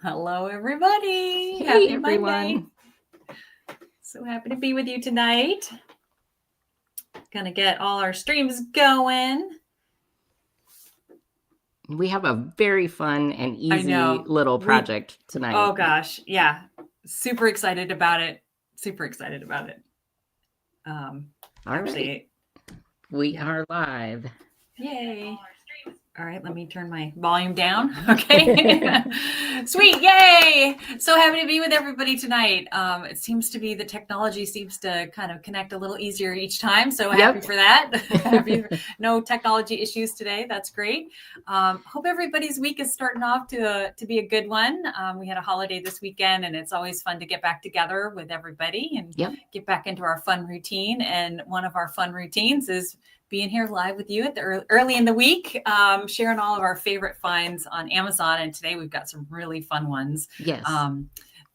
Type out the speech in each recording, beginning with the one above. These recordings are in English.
Hello, everybody. Hey, Happy everyone. Monday. So happy to be with you tonight. Gonna get all our streams going. We have a very fun and easy little project tonight. Oh gosh, yeah. Super excited about it. All Actually, right. We are live. Yay. All right, let me turn my volume down. Okay. Sweet. Yay. So happy to be with everybody tonight. It seems to be the technology seems to kind of connect a little easier each time. So happy for that. No technology issues today. That's great. Hope everybody's week is starting off to be a good one. We had a holiday this weekend, and it's always fun to get back together with everybody and get back into our fun routine. And one of our fun routines is being here live with you at the early in the week, sharing all of our favorite finds on Amazon. And today we've got some really fun ones. Yes.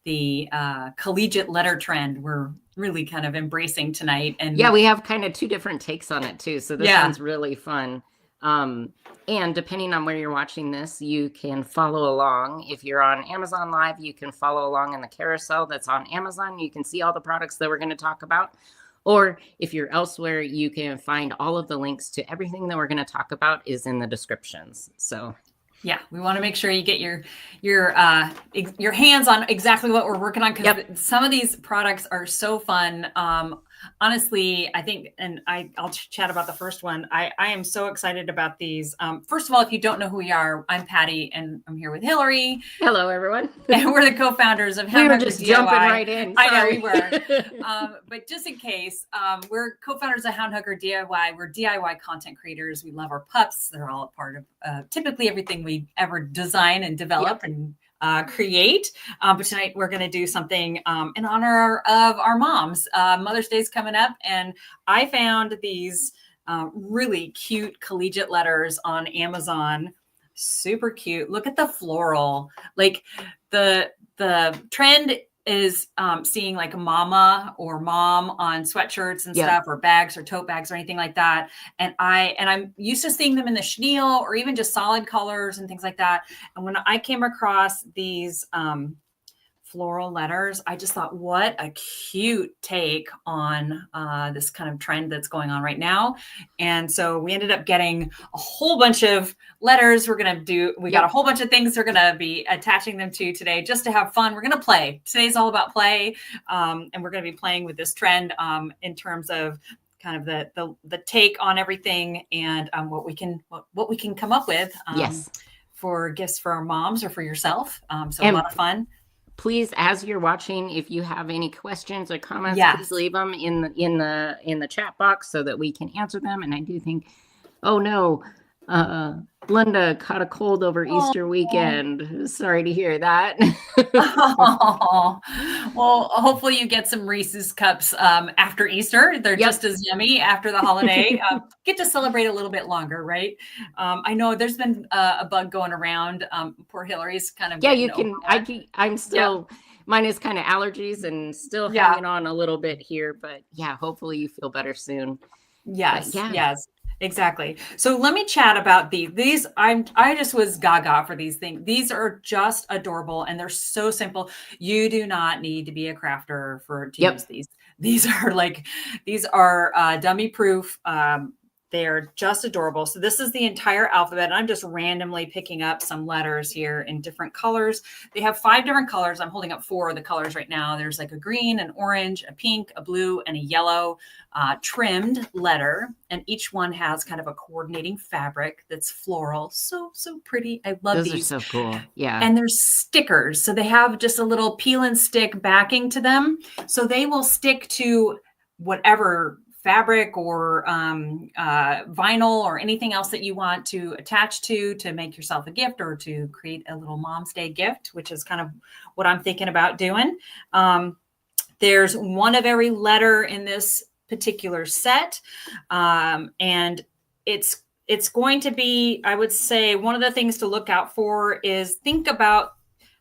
The collegiate letter trend we're really kind of embracing tonight. And we have kind of two different takes on it too. So this one's really fun. And depending on where you're watching this, you can follow along. If you're on Amazon Live, you can follow along in the carousel that's on Amazon. You can see all the products that we're going to talk about. Or if you're elsewhere, you can find all of the links to everything that we're going to talk about is in the descriptions. So yeah, we want to make sure you get your hands on exactly what we're working on, because some of these products are so fun. Honestly, I think, and I'll chat about the first one. I am so excited about these. First of all, if you don't know who we are, I'm Patty, and I'm here with Hillary. Hello, everyone. And we're the co-founders of We were just jumping right in. Sorry. I know we were. But just in case, we're co-founders of Hound Hugger DIY. We're DIY content creators. We love our pups. They're all a part of typically everything we ever design and develop and create. But tonight we're going to do something in honor of our moms. Mother's Day is coming up, and I found these really cute collegiate letters on Amazon. Super cute. Look at the floral. Like the trend is seeing like mama or mom on sweatshirts and stuff, or bags or tote bags or anything like that. And I'm used to seeing them in the chenille or even just solid colors and things like that. And when I came across these floral letters, I just thought, what a cute take on this kind of trend that's going on right now. And so we ended up getting a whole bunch of letters. We got a whole bunch of things we're going to be attaching them to today just to have fun. We're going to play. Today's all about play. And we're going to be playing with this trend in terms of kind of the take on everything and what we can come up with for gifts for our moms or for yourself. So a lot of fun. Please, as you're watching, if you have any questions or comments, please leave them in the chat box so that we can answer them. And I do think, oh no, Linda caught a cold over Easter weekend. Sorry to hear that. Well, hopefully you get some Reese's cups after Easter. They're just as yummy after the holiday. Get to celebrate a little bit longer, right? I know there's been a bug going around. Poor Hillary's kind of you can. I'm still. Mine is kind of allergies and still hanging on a little bit here, but hopefully you feel better soon. Yes. Exactly. So let me chat about these. I just was gaga for these things. These are just adorable and they're so simple. You do not need to be a crafter to use these. These are dummy proof. They're just adorable. So this is the entire alphabet. I'm just randomly picking up some letters here in different colors. They have 5 different colors. I'm holding up 4 of the colors right now. There's like a green, an orange, a pink, a blue, and a yellow trimmed letter. And each one has kind of a coordinating fabric that's floral. So pretty. I love these. Those are so cool. Yeah. And they're stickers. So they have just a little peel and stick backing to them. So they will stick to whatever fabric or vinyl or anything else that you want to attach to make yourself a gift or to create a little Mom's Day gift, which is kind of what I'm thinking about doing. There's one of every letter in this particular set. And it's going to be, I would say, one of the things to look out for is think about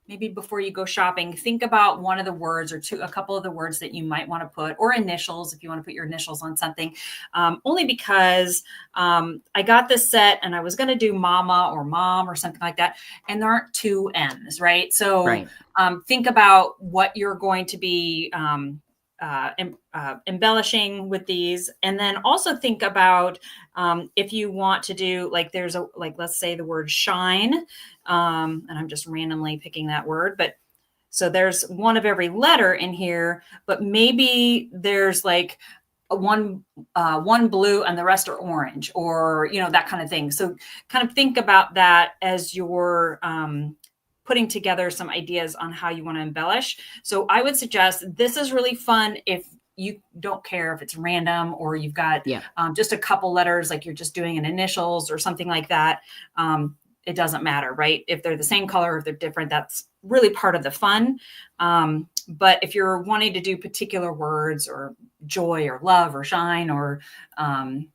maybe before you go shopping, think about one of the words or a couple of the words that you might want to put, or initials if you want to put your initials on something. Only because I got this set and I was going to do mama or mom or something like that, and there aren't two M's, right? So think about what you're going to be embellishing with these, and then also think about if you want to do like let's say the word shine, and I'm just randomly picking that word, but so there's one of every letter in here, but maybe there's like one blue and the rest are orange, or that kind of thing. So kind of think about that as you're putting together some ideas on how you want to embellish. So I would suggest this is really fun if you don't care if it's random or you've got just a couple letters, like you're just doing an initials or something like that. It doesn't matter, right? If they're the same color, or if they're different, that's really part of the fun. But if you're wanting to do particular words or joy or love or shine or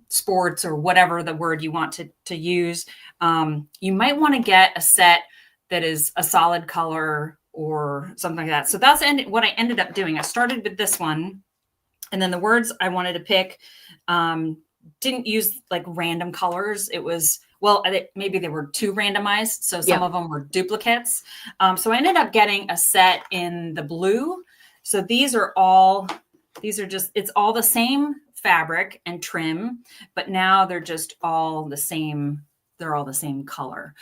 sports or whatever the word you want to use, you might want to get a set that is a solid color or something like that. So that's what I ended up doing. I started with this one, and then the words I wanted to pick didn't use like random colors. It was, well, maybe they were too randomized. So some of them were duplicates. So I ended up getting a set in the blue. So it's all the same fabric and trim, but now they're just all the same. They're all the same color,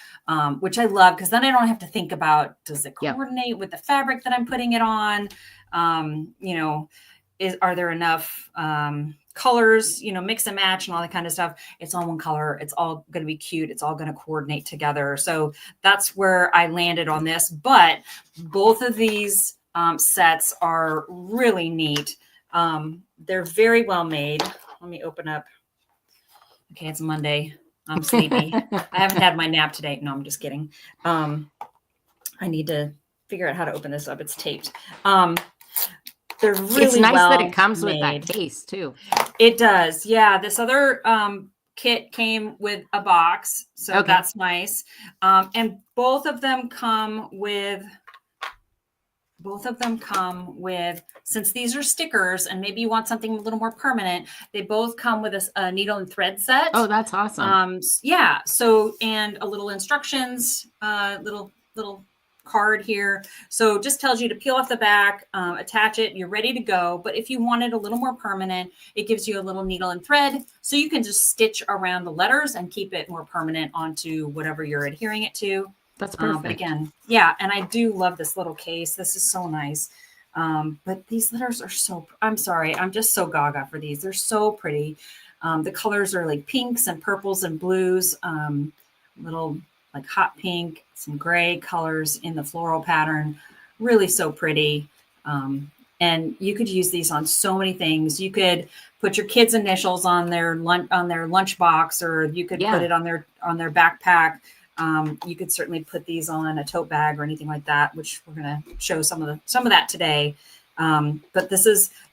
which I love, because then I don't have to think about, does it coordinate with the fabric that I'm putting it on? Are there enough colors, mix and match and all that kind of stuff? It's all one color. It's all going to be cute. It's all going to coordinate together. So that's where I landed on this. But both of these sets are really neat. They're very well made. Let me open up. Okay, it's Monday. I'm sleepy. I haven't had my nap today. No, I'm just kidding. I need to figure out how to open this up. It's taped. They're really It's nice well that it comes made. with that case too. It does. Yeah. This other kit came with a box, so that's nice. And both of them come with, since these are stickers and maybe you want something a little more permanent, they both come with a needle and thread set. Oh, that's awesome. Yeah. So, and a little instructions, little card here. So just tells you to peel off the back, attach it, you're ready to go. But if you want it a little more permanent, it gives you a little needle and thread, so you can just stitch around the letters and keep it more permanent onto whatever you're adhering it to. That's perfect. But again, yeah. And I do love this little case. This is so nice. But these letters are I'm sorry. I'm just so gaga for these. They're so pretty. The colors are like pinks and purples and blues, little like hot pink, some gray colors in the floral pattern. Really so pretty. And you could use these on so many things. You could put your kids' initials on their lunch box, or you could put it on their backpack. You could certainly put these on a tote bag or anything like that, which we're going to show some of that today. But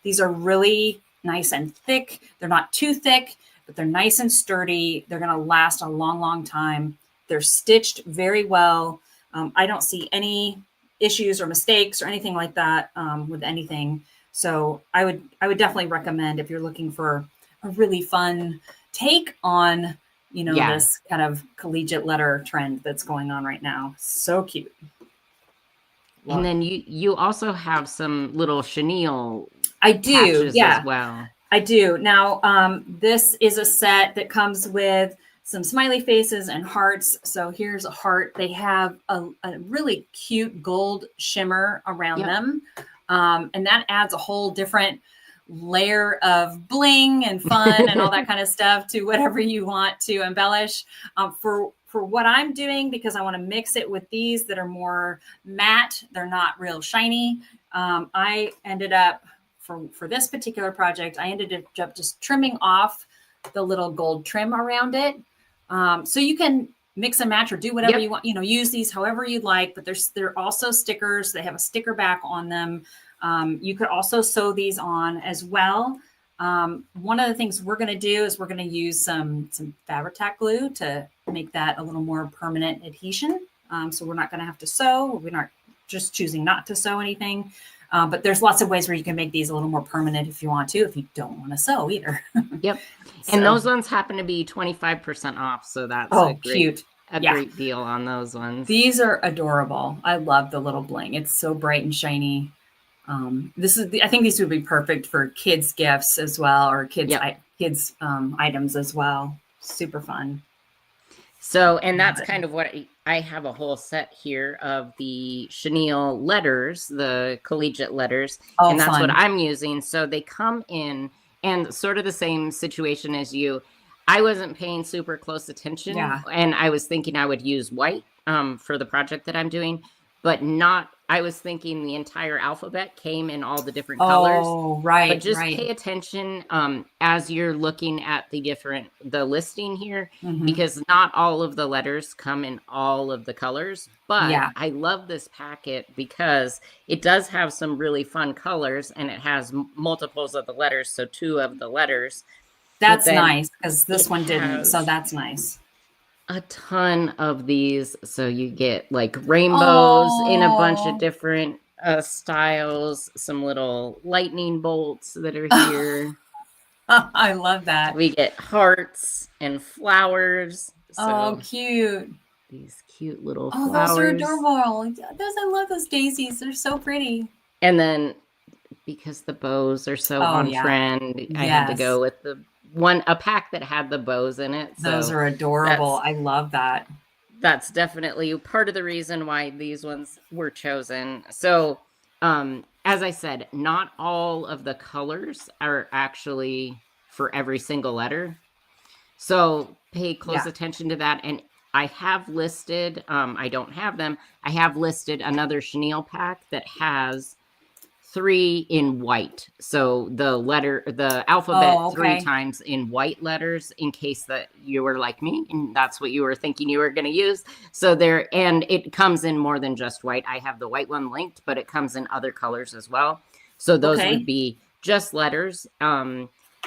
these are really nice and thick. They're not too thick, but they're nice and sturdy. They're going to last a long, long time. They're stitched very well. I don't see any issues or mistakes or anything like that with anything. So I would definitely recommend, if you're looking for a really fun take on this kind of collegiate letter trend that's going on right now. So cute. And then you also have some little chenille patches as well. I do. Now, this is a set that comes with some smiley faces and hearts. So here's a heart. They have a really cute gold shimmer around them. And that adds a whole different layer of bling and fun and all that kind of stuff to whatever you want to embellish. For what I'm doing, because I want to mix it with these that are more matte, they're not real shiny. I ended up, for this particular project, I ended up just trimming off the little gold trim around it. So you can mix and match or do whatever you want, use these however you'd like, but they're also stickers. They have a sticker back on them. You could also sew these on as well. One of the things we're going to do is we're going to use some Fabri-Tac glue to make that a little more permanent adhesion. So we're not going to have to sew. We're not just choosing not to sew anything. But there's lots of ways where you can make these a little more permanent if you want to, if you don't want to sew either. Yep. So, and those ones happen to be 25% off. So that's cute. Great deal on those ones. These are adorable. I love the little bling. It's so bright and shiny. I think these would be perfect for kids gifts as well, or kids items as well. Super fun. So, and that's kind of what I have a whole set here of the chenille letters, the collegiate letters, and that's what I'm using. So they come in, and sort of the same situation as you. I wasn't paying super close attention, and I was thinking I would use white for the project that I'm doing, but not. I was thinking the entire alphabet came in all the different colors. Oh, right. But just pay attention as you're looking at the listing here, because not all of the letters come in all of the colors. But I love this packet because it does have some really fun colors, and it has multiples of the letters. So 2 of the letters. That's nice, because this one didn't. So that's nice. A ton of these. So you get like rainbows in a bunch of different styles, some little lightning bolts that are here. I love that. We get hearts and flowers. So cute. These cute little flowers. Those are adorable. I love those daisies. They're so pretty. And then because the bows are so on trend, I had to go with a pack that had the bows in it. So those are adorable. I love that. That's definitely part of the reason why these ones were chosen. So, as I said, not all of the colors are actually for every single letter. So pay close attention to that. And I have listed, I don't have them. I have listed another chenille pack that has 3 in white. So the alphabet 3 times in white letters, in case that you were like me and that's what you were thinking you were going to use. So and it comes in more than just white. I have the white one linked, but it comes in other colors as well. So those would be just letters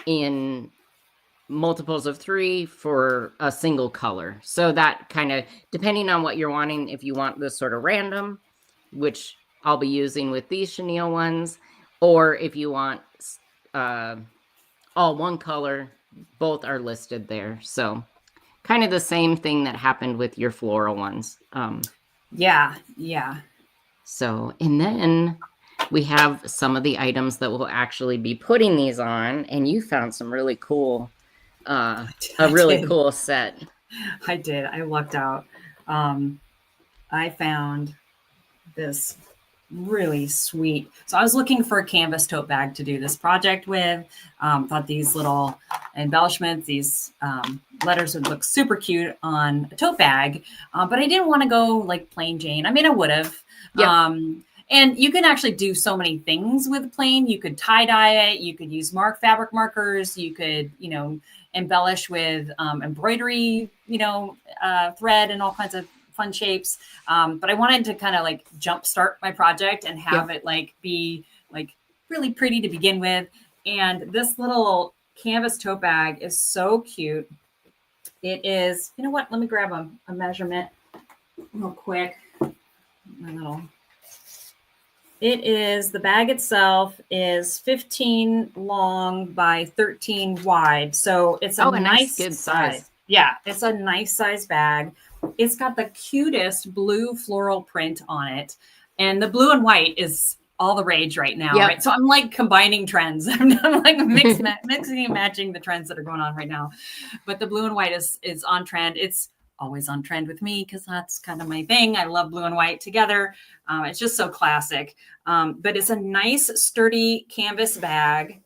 in multiples of 3 for a single color. So that kind of, depending on what you're wanting, if you want this sort of random, which I'll be using with these chenille ones, or if you want all one color, both are listed there. So kind of the same thing that happened with your floral ones. Yeah. So, and then we have some of the items that we'll actually be putting these on, and you found some really cool, cool set. I did. I lucked out. I found this really sweet. So I was looking for a canvas tote bag to do this project with. Thought these little embellishments, these letters would look super cute on a tote bag, but I didn't want to go like plain Jane. I mean, I would have. And you can actually do so many things with plain. You could tie dye it. You could use fabric markers. You could, embellish with embroidery, thread and all kinds of fun shapes. But I wanted to kind of like jumpstart my project and have it like be like really pretty to begin with. And this little canvas tote bag is so cute. It is, you know what? Let me grab a measurement real quick. The bag itself is 15 long by 13 wide. So it's a nice good size. Yeah, it's a nice size bag. It's got the cutest blue floral print on it. And the blue and white is all the rage right now, right? So I'm like combining trends. I'm like mixing and matching the trends that are going on right now. But the blue and white is on trend. It's always on trend with me because that's kind of my thing. I love blue and white together. It's just so classic. But it's a nice, sturdy canvas bag.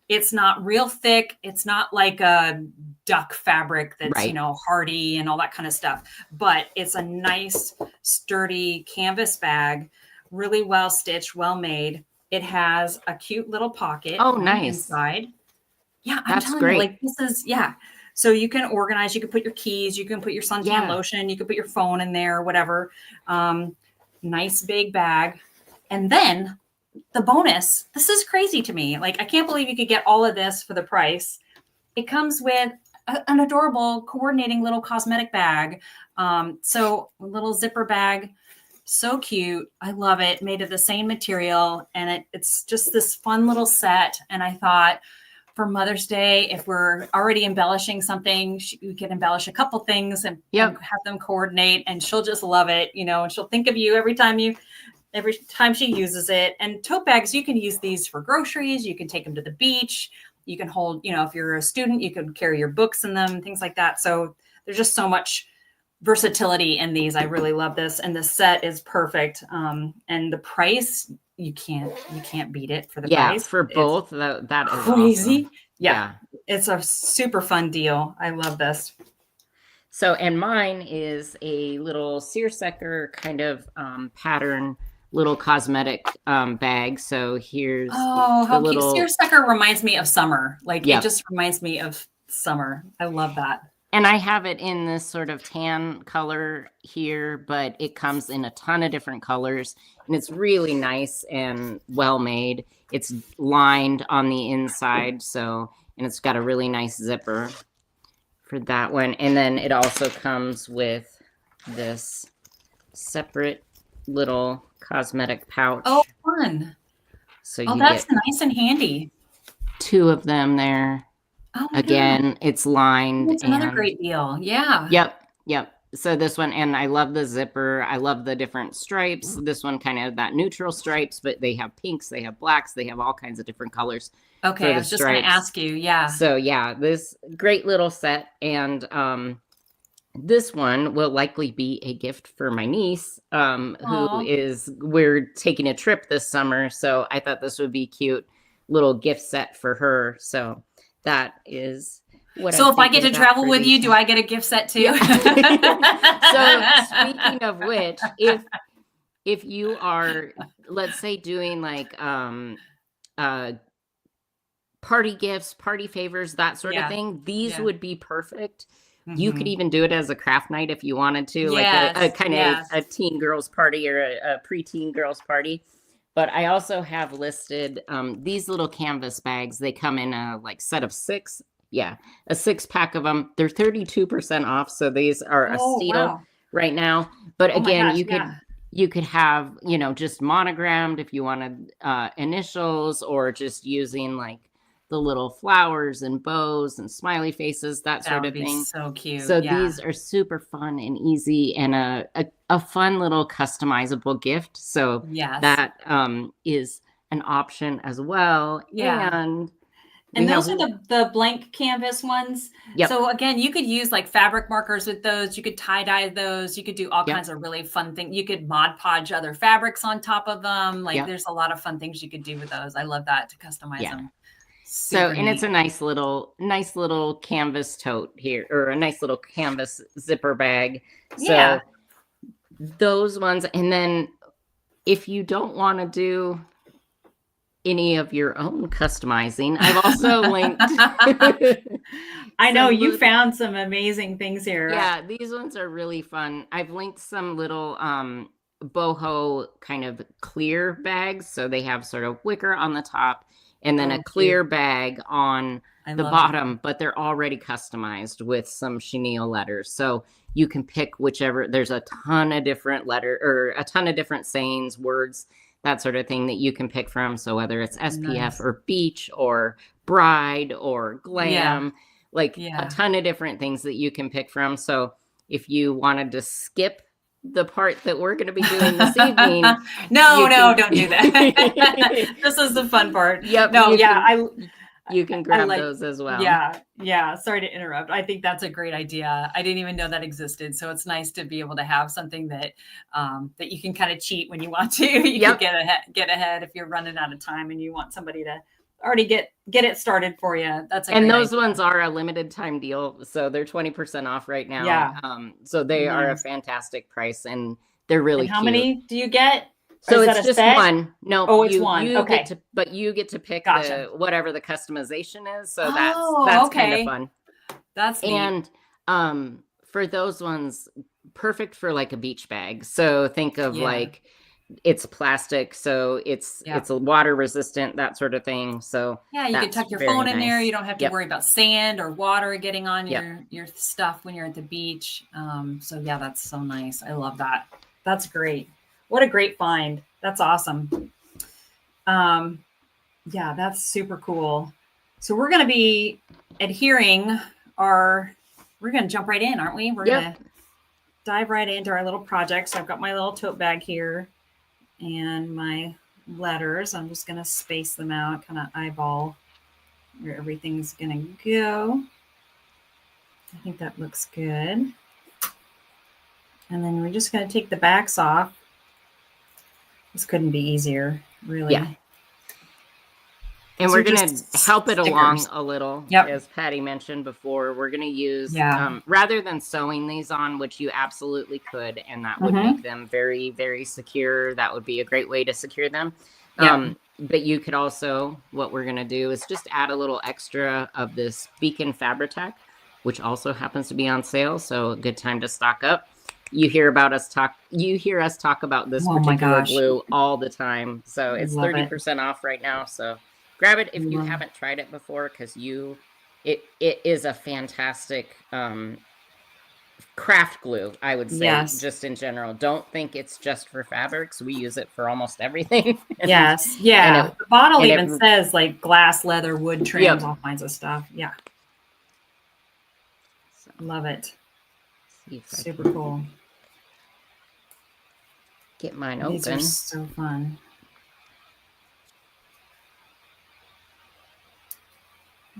It's not real thick. It's not like a duck fabric that's, hardy and all that kind of stuff. But it's a nice, sturdy canvas bag, really well stitched, well made. It has a cute little pocket. Oh, nice. Inside. Yeah, I'm telling you, like this is, So you can organize, you can put your keys, you can put your suntan lotion, you can put your phone in there, whatever. Nice big bag. And then the bonus, this is crazy to me. Like, I can't believe you could get all of this for the price. It comes with an adorable coordinating little cosmetic bag. So a little zipper bag. So cute. I love it. Made of the same material. And it's just this fun little set. And I thought for Mother's Day, if we're already embellishing something, we can embellish a couple things and have them coordinate, and she'll just love it, you know, and she'll think of you every time she uses it. And tote bags, you can use these for groceries. You can take them to the beach. You can hold, you know, if you're a student, you can carry your books in them, things like that. So there's just so much versatility in these. I really love this. And the set is perfect. And the price, you can't beat it for the price. For both. That is crazy. Awesome. Yeah. It's a super fun deal. I love this. So, and mine is a little seersucker kind of pattern, little cosmetic bag. So here's how cute. Seersucker reminds me of summer. Like it just reminds me of summer. I love that. And I have it in this sort of tan color here, but it comes in a ton of different colors, and it's really nice and well made. It's lined on the inside, and it's got a really nice zipper for that one. And then it also comes with this separate little cosmetic pouch. Oh, fun. So that's nice and handy. 2 of them there. Oh, again, it's lined. That's another great deal. Yeah. Yep. So this one, and I love the zipper. I love the different stripes. This one kind of that neutral stripes, but they have pinks, they have blacks, they have all kinds of different colors. Okay, I was just going to ask you. Yeah. So yeah, this great little set. And this one will likely be a gift for my niece, we're taking a trip this summer. So I thought this would be cute little gift set for her. So that is what. So if I get to travel with you, do I get a gift set too? Yeah. So speaking of which, if you are, let's say, doing like party gifts, party favors, that sort of thing, these would be perfect. Mm-hmm. You could even do it as a craft night if you wanted to, like a kind of a teen girls party or a preteen girls party. But I also have listed these little canvas bags. They come in a set of 6. Yeah, a 6-pack of them. They're 32% off. So these are a steal right now. But again, you could have, just monogrammed if you wanted initials, or just using like the little flowers and bows and smiley faces, that sort of thing. So cute. So these are super fun and easy, and a fun little customizable gift. So that is an option as well. Yeah. And those are the blank canvas ones. Yep. So again, you could use like fabric markers with those. You could tie dye those. You could do all kinds of really fun things. You could Mod Podge other fabrics on top of them. Like there's a lot of fun things you could do with those. I love that, to customize them. Super neat. It's a nice little canvas tote here, or a nice little canvas zipper bag. So those ones. And then if you don't want to do any of your own customizing, I've also linked. I know you found some amazing things here. Yeah, these ones are really fun. I've linked some little boho kind of clear bags. So they have sort of wicker on the top, and then a clear bag on the bottom, but they're already customized with some chenille letters. So you can pick whichever. There's a ton of different a ton of different sayings, words, that sort of thing that you can pick from. So whether it's SPF or beach or bride or glam, a ton of different things that you can pick from. So if you wanted to skip the part that we're going to be doing this evening. Don't do that. This is the fun part. Yep. You can grab those as well. Yeah. Sorry to interrupt. I think that's a great idea. I didn't even know that existed. So it's nice to be able to have something that that you can kind of cheat when you want to. You can get ahead if you're running out of time and you want somebody to already get it started for you. And those ones are a limited time deal. So they're 20% off right now. Yeah. So they are a fantastic price, and they're really cute. How many do you get? So it's just one. No, it's one. Okay. But you get to pick whatever the customization is. So that's kind of fun. That's neat. And for those ones, perfect for like a beach bag. So think of like, it's plastic, so it's water resistant, that sort of thing. So you can tuck your phone in there. You don't have to worry about sand or water getting on your stuff when you're at the beach. So that's so nice. I love that. That's great. What a great find. That's awesome. Yeah, that's super cool. So we're going to be adhering we're going to jump right in, aren't we? We're going to dive right into our little project. So I've got my little tote bag here and my letters. I'm just going to space them out, kind of eyeball where everything's going to go. I think that looks good. And then we're just going to take the backs off. This couldn't be easier, really. Yeah. And we're going to help it along a little. As Patty mentioned before, we're going to use, rather than sewing these on, which you absolutely could, and that would make them very, very secure. That would be a great way to secure them. But you could also, what we're going to do is just add a little extra of this Beacon Fabri-Tac, which also happens to be on sale. So a good time to stock up. You hear us talk about this particular glue all the time. So it's 30% off right now. So grab it if you haven't tried it before, because it is a fantastic craft glue, I would say, just in general. Don't think it's just for fabrics. We use it for almost everything. The bottle even says like glass, leather, wood trims, all kinds of stuff. Yeah. So, love it. Super cool. Get mine open. These are so fun.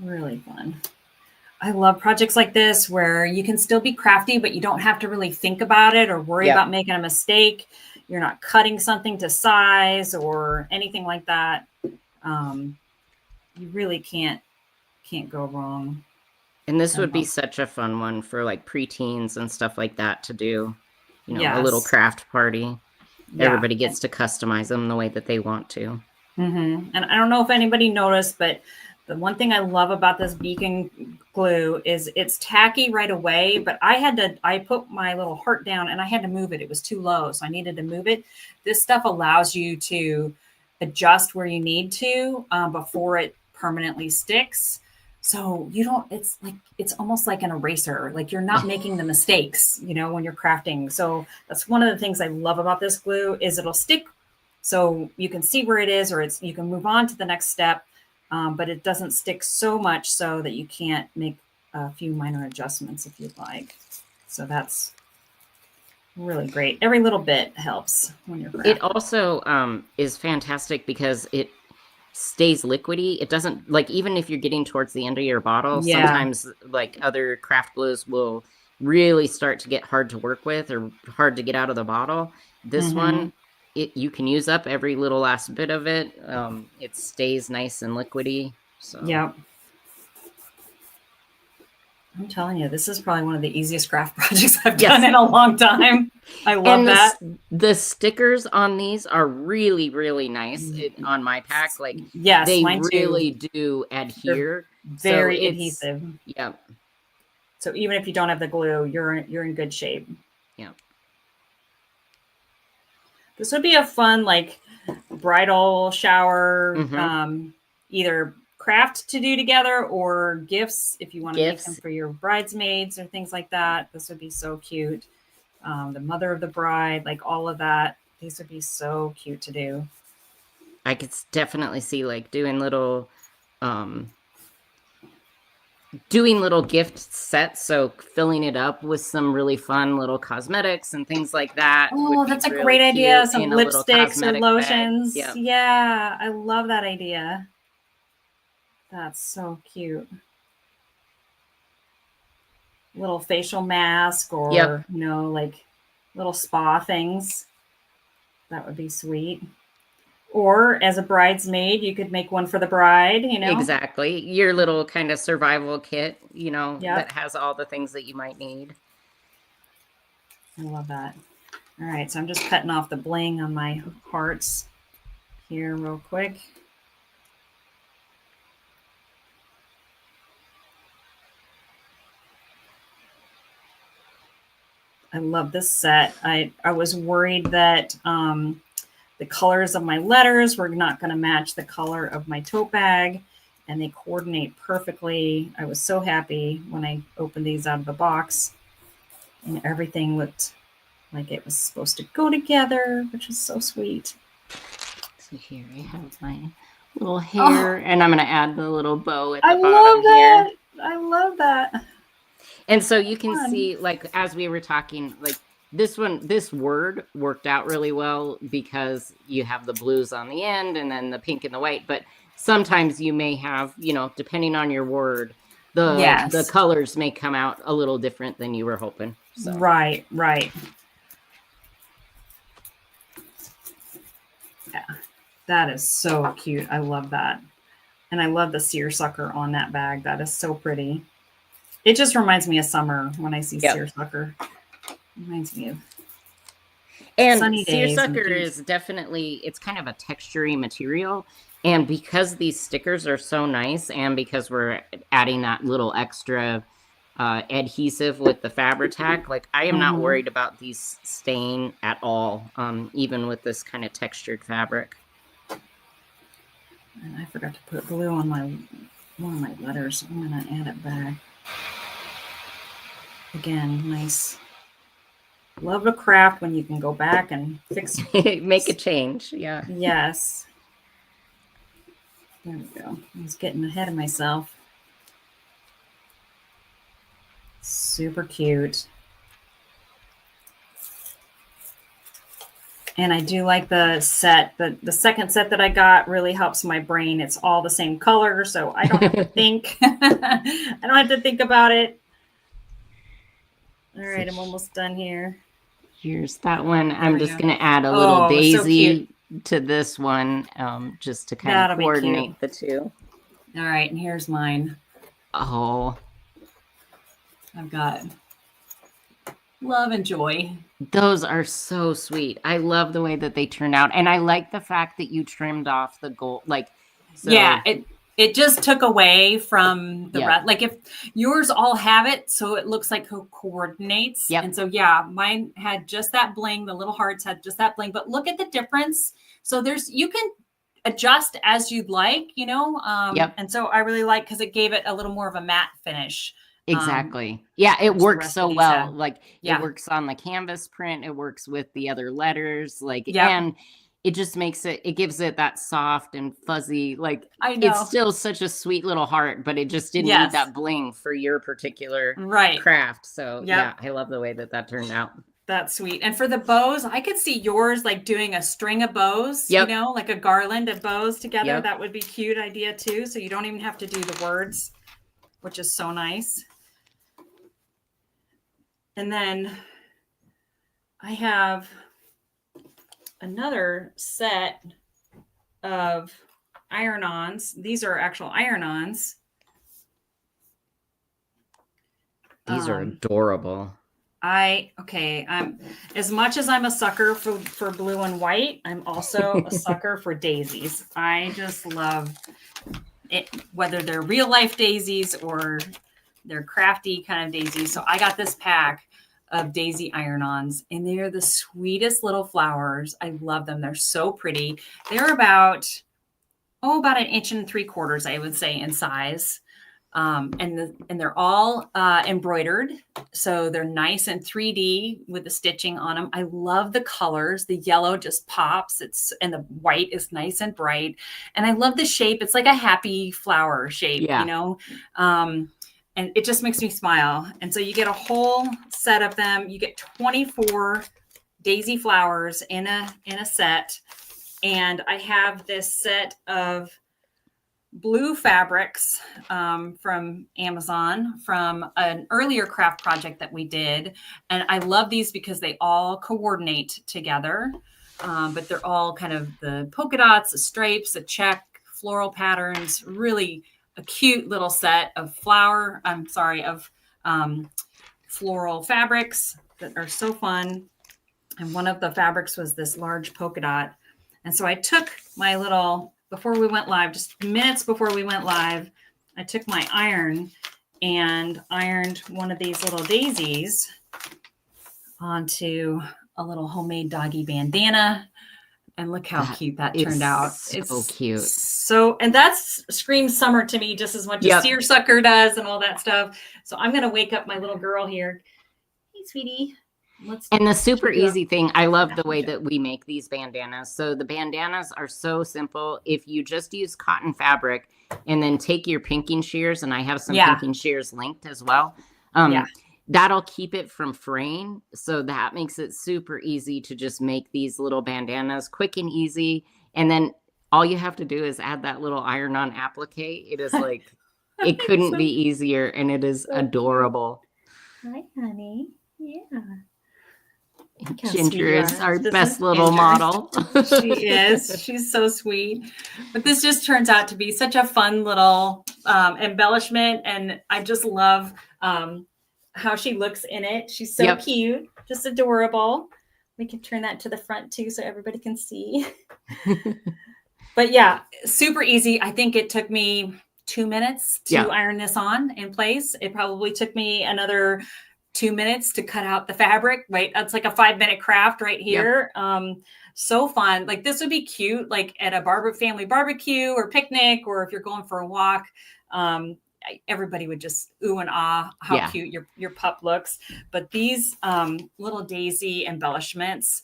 Really fun. I love projects like this where you can still be crafty, but you don't have to really think about it or worry about making a mistake. You're not cutting something to size or anything like that. You really can't go wrong. And this would be such a fun one for like preteens and stuff like that to do, a little craft party. Everybody gets to customize them the way that they want to. And I don't know if anybody noticed, but the one thing I love about this Beacon glue is it's tacky right away, but I put my little heart down and I had to move it. It was too low, so I needed to move it. This stuff allows you to adjust where you need to before it permanently sticks. So it's almost like an eraser. Like you're not making the mistakes, when you're crafting. So that's one of the things I love about this glue is it'll stick. So you can see where it is, or you can move on to the next step. But it doesn't stick so much so that you can't make a few minor adjustments if you'd like. So that's really great. Every little bit helps when you're crafting. It also is fantastic because it stays liquidy. It doesn't, like, even if you're getting towards the end of your bottle, sometimes like other craft glues will really start to get hard to work with or hard to get out of the bottle. This one, you can use up every little last bit of it. It stays nice and liquidy. So I'm telling you, this is probably one of the easiest craft projects I've done in a long time. I love that. The stickers on these are really, really nice on my pack. Like, they really do adhere. They're very adhesive. Yeah. So even if you don't have the glue, you're in good shape. Yeah. This would be a fun, like, bridal shower, either craft to do together or gifts if you want to make them for your bridesmaids or things like that. This would be so cute. The mother of the bride, like all of that. These would be so cute to do. I could definitely see like doing little gift sets, so filling it up with some really fun little cosmetics and things like that. Oh, that's a great idea. Some lipsticks or lotions. Yeah, I love that idea. That's so cute. Little facial mask or, like little spa things. That would be sweet. Or as a bridesmaid, you could make one for the bride, Exactly. Your little kind of survival kit, that has all the things that you might need. I love that. All right. So I'm just cutting off the bling on my hearts here real quick. I love this set. I was worried that the colors of my letters were not going to match the color of my tote bag, and they coordinate perfectly. I was so happy when I opened these out of the box, and everything looked like it was supposed to go together, which is so sweet. So here I have my little hair, and I'm going to add the little bow at the bottom love that. here. I love that. And so you can see, like, as we were talking, like this word worked out really well because you have the blues on the end and then the pink and the white. But sometimes you may have, you know, depending on your word, the colors may come out a little different than you were hoping. So. Right. Yeah, that is so cute. I love that. And I love the seersucker on that bag. That is so pretty. It just reminds me of summer when I see seersucker. Reminds me of sunny days. Seersucker is definitely, it's kind of a textury material. And because these stickers are so nice, and because we're adding that little extra adhesive with the Fabri-Tac, like I am not worried about these staying at all, even with this kind of textured fabric. And I forgot to put glue on one of my letters. I'm going to add it back. Again, nice. Love a craft when you can go back and fix make a change. Yeah. Yes. There we go. I was getting ahead of myself. Super cute. And I do like the set. The second set that I got really helps my brain. It's all the same color, so I don't have to think. I don't have to think about it. All right, I'm almost done here. Here's that one. I'm just going to add a little daisy to this one, just to kind of coordinate the two. All right, and here's mine. Oh. I've got love and joy. Those are so sweet. I love the way that they turned out. And I like the fact that you trimmed off the gold. Like, so. Yeah, it just took away from the rest. Like if yours all have it, so it looks like it coordinates. Yep. And so, yeah, mine had just that bling. The little hearts had just that bling. But look at the difference. So you can adjust as you'd like, you know. And so I really like, because it gave it a little more of a matte finish. Exactly. Yeah, it works so well. Like it works on the canvas print. It works with the other letters. Like, and it just makes it gives it that soft and fuzzy, like I know. It's still such a sweet little heart, but it just didn't need that bling for your particular craft. So yeah, I love the way that turned out. That's sweet. And for the bows, I could see yours like doing a string of bows, you know, like a garland of bows together. That would be a cute idea too. So you don't even have to do the words, which is so nice. And then I have another set of iron-ons. These are actual iron-ons. These are adorable. I'm as much as I'm a sucker for blue and white, I'm also a sucker for daisies. I just love it, whether they're real life daisies or they're crafty kind of daisies. So I got this pack of daisy iron-ons, and they're the sweetest little flowers. I love them. They're so pretty. They're about 1.75 inches, I would say, in size. And they're all embroidered. So they're nice and 3D with the stitching on them. I love the colors. The yellow just pops. And the white is nice and bright. And I love the shape. It's like a happy flower shape, you know? And it just makes me smile. And so you get a whole set of them. You get 24 daisy flowers in a set. And I have this set of blue fabrics from Amazon from an earlier craft project that we did. And I love these because they all coordinate together. But they're all kind of the polka dots, the stripes, the check, floral patterns, really a cute little set of floral fabrics that are so fun. And one of the fabrics was this large polka dot. And so I took my little, before we went live, just minutes before we went live, I took my iron and ironed one of these little daisies onto a little homemade doggy bandana. And look how cute that turned out. It's so cute. So, and that's screams summer to me just as much as seersucker does and all that stuff. So I'm going to wake up my little girl here. Hey, sweetie. And the super Yeah. easy thing, I love the way that we make these bandanas. So the bandanas are so simple. If you just use cotton fabric and then take your pinking shears, and I have some pinking shears linked as well. That'll keep it from fraying. So that makes it super easy to just make these little bandanas quick and easy. And then all you have to do is add that little iron-on applique. It is like, it couldn't be easier, and it is adorable. Hi, honey. Yeah. Ginger is our best little model. She is. She's so sweet. But this just turns out to be such a fun little embellishment. And I just love how she looks in it. She's so cute, just adorable. We can turn that to the front too so everybody can see. But yeah, super easy. I think it took me 2 minutes to iron this on in place. It probably took me another 2 minutes to cut out the fabric. Wait, that's like a 5-minute craft right here. So fun. Like this would be cute, like at a family barbecue or picnic, or if you're going for a walk. Everybody would just ooh and ah how cute your pup looks. But these little daisy embellishments,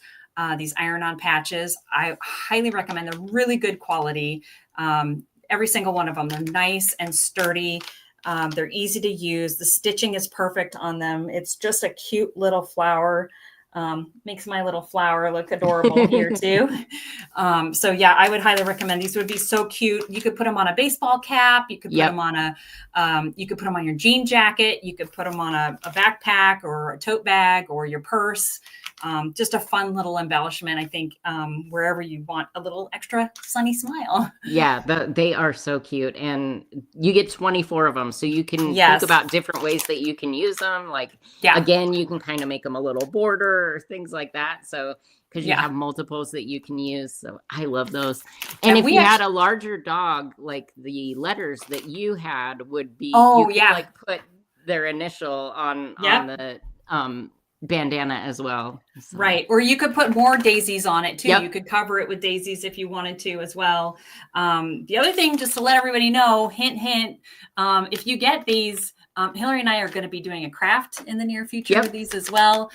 these iron-on patches, I highly recommend. They're really good quality. Every single one of them. They're nice and sturdy. They're easy to use. The stitching is perfect on them. It's just a cute little flower. Makes my little flower look adorable here too. So yeah, I would highly recommend. These would be so cute. You could put them on a baseball cap. You could put them on you could put them on your jean jacket. You could put them on a backpack or a tote bag or your purse. Just a fun little embellishment, I think, wherever you want a little extra sunny smile. Yeah, they are so cute. And you get 24 of them. So you can think about different ways that you can use them. Like, again, you can kind of make them a little border or things like that. So, because you have multiples that you can use. So I love those. And if you had a larger dog, like the letters that you had would be, you could like put their initial on the bandana as well. So. Right. Or you could put more daisies on it too. You could cover it with daisies if you wanted to as well. The other thing, just to let everybody know, hint, hint, if you get these, Hillary and I are going to be doing a craft in the near future with these as well.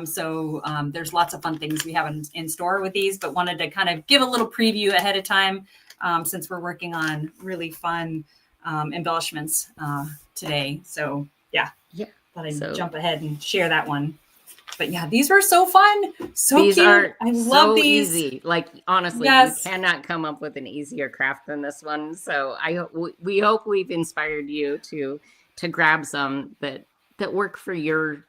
So there's lots of fun things we have in store with these, but wanted to kind of give a little preview ahead of time since we're working on really fun embellishments today. So thought I'd jump ahead and share that one. But yeah, these were so fun. So these cute. Are I love these. Easy. Like honestly, you cannot come up with an easier craft than this one. So we hope we've inspired you to grab some that work for your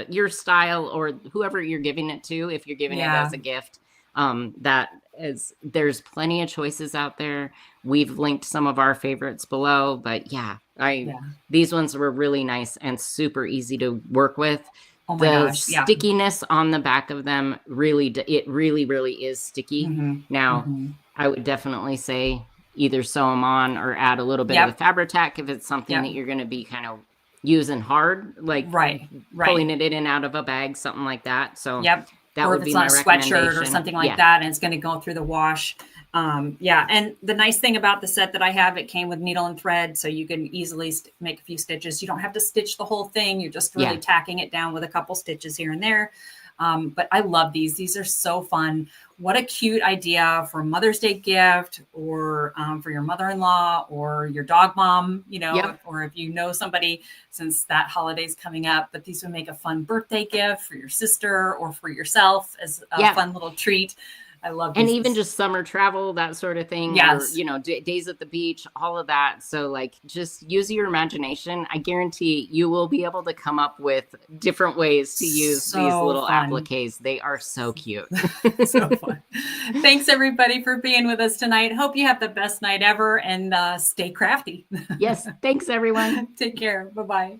your style or whoever you're giving it to. If you're giving it as a gift, there's plenty of choices out there. We've linked some of our favorites below, but these ones were really nice and super easy to work with. Oh my gosh, stickiness on the back of them really is sticky. Now, I would definitely say either sew them on or add a little bit of the Fabri-Tac if it's something that you're going to be kind of using hard, like pulling it in and out of a bag, something like that. So that or would if be it's my on a recommendation. Sweatshirt or something like that, and it's going to go through the wash. And the nice thing about the set that I have, it came with needle and thread, so you can easily make a few stitches. You don't have to stitch the whole thing. You're just really tacking it down with a couple stitches here and there. But I love these. These are so fun. What a cute idea for a Mother's Day gift, or for your mother-in-law or your dog mom, or if you know somebody, since that holiday's coming up. But these would make a fun birthday gift for your sister or for yourself as a fun little treat. I love these. And even just summer travel, that sort of thing. Yes. Or, days at the beach, all of that. So like, just use your imagination. I guarantee you will be able to come up with different ways to use these little appliques. They are so cute. So fun. Thanks everybody for being with us tonight. Hope you have the best night ever, and stay crafty. Yes. Thanks everyone. Take care. Bye-bye.